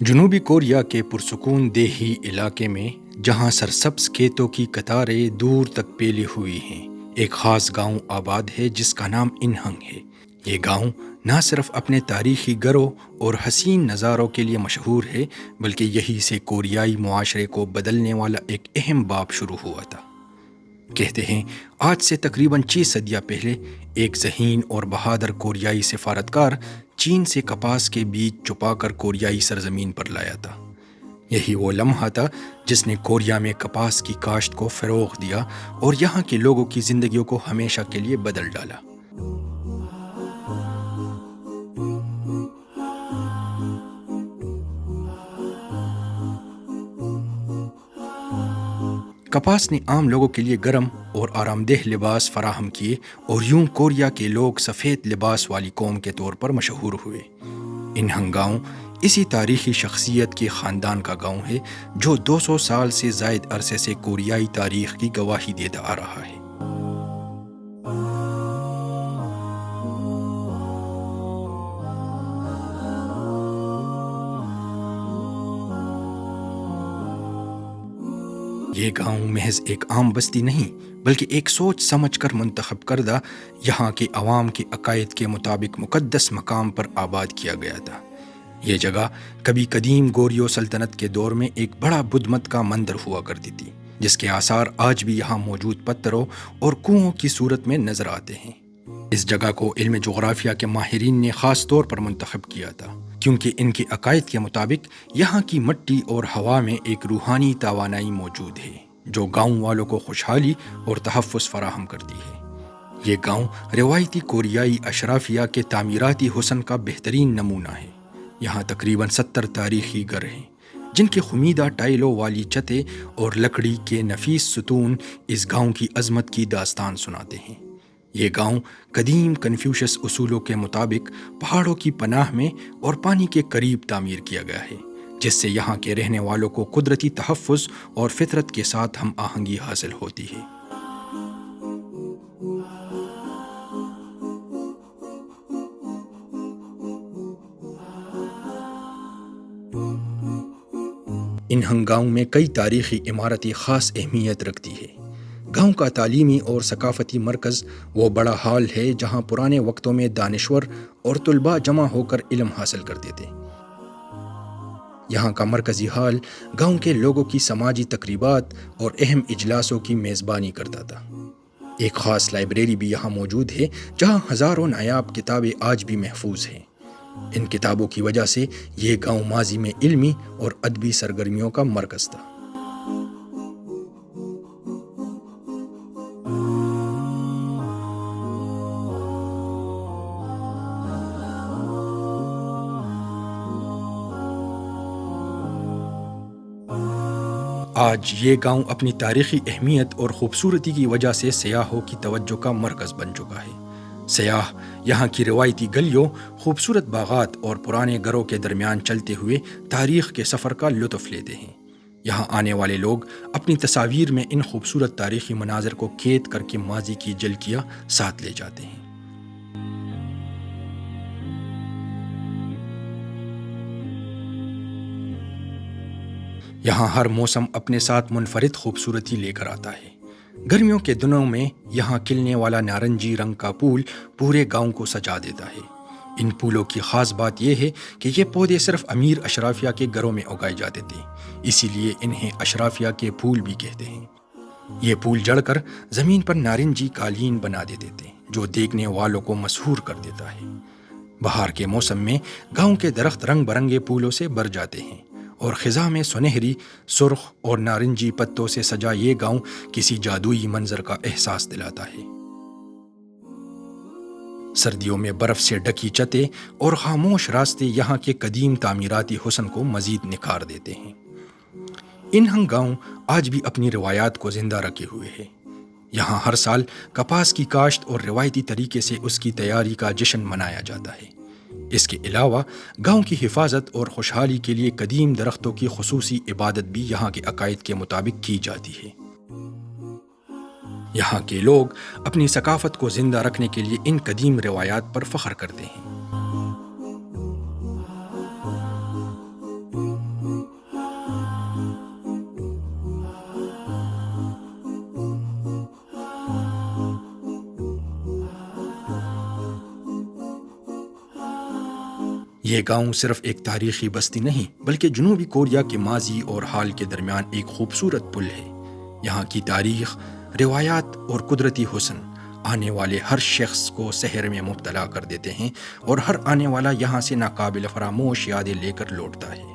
جنوبی کوریا کے پرسکون دیہی علاقے میں جہاں سرسبز کھیتوں کی قطاریں دور تک پھیلی ہوئی ہیں، ایک خاص گاؤں آباد ہے جس کا نام انہنگ ہے۔ یہ گاؤں نہ صرف اپنے تاریخی گھروں اور حسین نظاروں کے لیے مشہور ہے، بلکہ یہی سے کوریائی معاشرے کو بدلنے والا ایک اہم باب شروع ہوا تھا۔ کہتے ہیں آج سے تقریباً 6 صدیاں پہلے ایک ذہین اور بہادر کوریائی سفارتکار چین سے کپاس کے بیج چھپا کر کوریائی سرزمین پر لایا تھا۔ یہی وہ لمحہ تھا جس نے کوریا میں کپاس کی کاشت کو فروغ دیا اور یہاں کے لوگوں کی زندگیوں کو ہمیشہ کے لیے بدل ڈالا۔ کپاس نے عام لوگوں کے لیے گرم اور آرام دہ لباس فراہم کیے اور یوں کوریا کے لوگ سفید لباس والی قوم کے طور پر مشہور ہوئے۔ انہنگ گاؤں اسی تاریخی شخصیت کے خاندان کا گاؤں ہے جو 200 سال سے زائد عرصے سے کوریائی تاریخ کی گواہی دیتا آ رہا ہے۔ یہ گاؤں محض ایک عام بستی نہیں، بلکہ ایک سوچ سمجھ کر منتخب کردہ، یہاں کے عوام کے عقائد کے مطابق مقدس مقام پر آباد کیا گیا تھا۔ یہ جگہ کبھی قدیم گوریو سلطنت کے دور میں ایک بڑا بدھ مت کا مندر ہوا کرتی تھی، جس کے آثار آج بھی یہاں موجود پتھروں اور کنووں کی صورت میں نظر آتے ہیں۔ اس جگہ کو علم جغرافیہ کے ماہرین نے خاص طور پر منتخب کیا تھا، کیونکہ ان کے عقائد کے مطابق یہاں کی مٹی اور ہوا میں ایک روحانی توانائی موجود ہے جو گاؤں والوں کو خوشحالی اور تحفظ فراہم کرتی ہے۔ یہ گاؤں روایتی کوریائی اشرافیہ کے تعمیراتی حسن کا بہترین نمونہ ہے۔ یہاں تقریباً 70 تاریخی گھر ہیں جن کی خمیدہ ٹائلوں والی چھتیں اور لکڑی کے نفیس ستون اس گاؤں کی عظمت کی داستان سناتے ہیں۔ یہ گاؤں قدیم کنفیوشس اصولوں کے مطابق پہاڑوں کی پناہ میں اور پانی کے قریب تعمیر کیا گیا ہے، جس سے یہاں کے رہنے والوں کو قدرتی تحفظ اور فطرت کے ساتھ ہم آہنگی حاصل ہوتی ہے۔ انہنگ گاؤں میں کئی تاریخی عمارتیں خاص اہمیت رکھتی ہے۔ گاؤں کا تعلیمی اور ثقافتی مرکز وہ بڑا ہال ہے جہاں پرانے وقتوں میں دانشور اور طلباء جمع ہو کر علم حاصل کرتے تھے۔ یہاں کا مرکزی ہال گاؤں کے لوگوں کی سماجی تقریبات اور اہم اجلاسوں کی میزبانی کرتا تھا۔ ایک خاص لائبریری بھی یہاں موجود ہے جہاں ہزاروں نایاب کتابیں آج بھی محفوظ ہیں۔ ان کتابوں کی وجہ سے یہ گاؤں ماضی میں علمی اور ادبی سرگرمیوں کا مرکز تھا۔ آج یہ گاؤں اپنی تاریخی اہمیت اور خوبصورتی کی وجہ سے سیاحوں کی توجہ کا مرکز بن چکا ہے۔ سیاح یہاں کی روایتی گلیوں، خوبصورت باغات اور پرانے گھروں کے درمیان چلتے ہوئے تاریخ کے سفر کا لطف لیتے ہیں۔ یہاں آنے والے لوگ اپنی تصاویر میں ان خوبصورت تاریخی مناظر کو قید کر کے ماضی کی جھلکیاں ساتھ لے جاتے ہیں۔ یہاں ہر موسم اپنے ساتھ منفرد خوبصورتی لے کر آتا ہے۔ گرمیوں کے دنوں میں یہاں کھلنے والا نارنجی رنگ کا پھول پورے گاؤں کو سجا دیتا ہے۔ ان پھولوں کی خاص بات یہ ہے کہ یہ پودے صرف امیر اشرافیہ کے گھروں میں اگائے جاتے تھے، اسی لیے انہیں اشرافیہ کے پھول بھی کہتے ہیں۔ یہ پھول جڑ کر زمین پر نارنجی قالین بنا دیتے تھے جو دیکھنے والوں کو مسحور کر دیتا ہے۔ بہار کے موسم میں گاؤں کے درخت رنگ برنگے پھولوں سے بھر جاتے ہیں اور خزاں میں سنہری، سرخ اور نارنجی پتوں سے سجا یہ گاؤں کسی جادوئی منظر کا احساس دلاتا ہے۔ سردیوں میں برف سے ڈھکی چھتیں اور خاموش راستے یہاں کے قدیم تعمیراتی حسن کو مزید نکھار دیتے ہیں۔ انہنگ گاؤں آج بھی اپنی روایات کو زندہ رکھے ہوئے ہے۔ یہاں ہر سال کپاس کی کاشت اور روایتی طریقے سے اس کی تیاری کا جشن منایا جاتا ہے۔ اس کے علاوہ گاؤں کی حفاظت اور خوشحالی کے لیے قدیم درختوں کی خصوصی عبادت بھی یہاں کے عقائد کے مطابق کی جاتی ہے۔ یہاں کے لوگ اپنی ثقافت کو زندہ رکھنے کے لیے ان قدیم روایات پر فخر کرتے ہیں۔ یہ گاؤں صرف ایک تاریخی بستی نہیں بلکہ جنوبی کوریا کے ماضی اور حال کے درمیان ایک خوبصورت پل ہے۔ یہاں کی تاریخ، روایات اور قدرتی حسن آنے والے ہر شخص کو سحر میں مبتلا کر دیتے ہیں، اور ہر آنے والا یہاں سے ناقابل فراموش یادیں لے کر لوٹتا ہے۔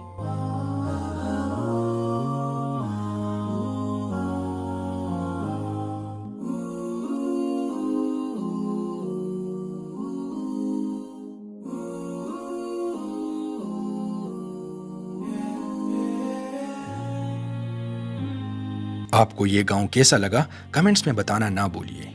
آپ کو یہ گاؤں کیسا لگا؟ کمنٹس میں بتانا نہ بھولیے۔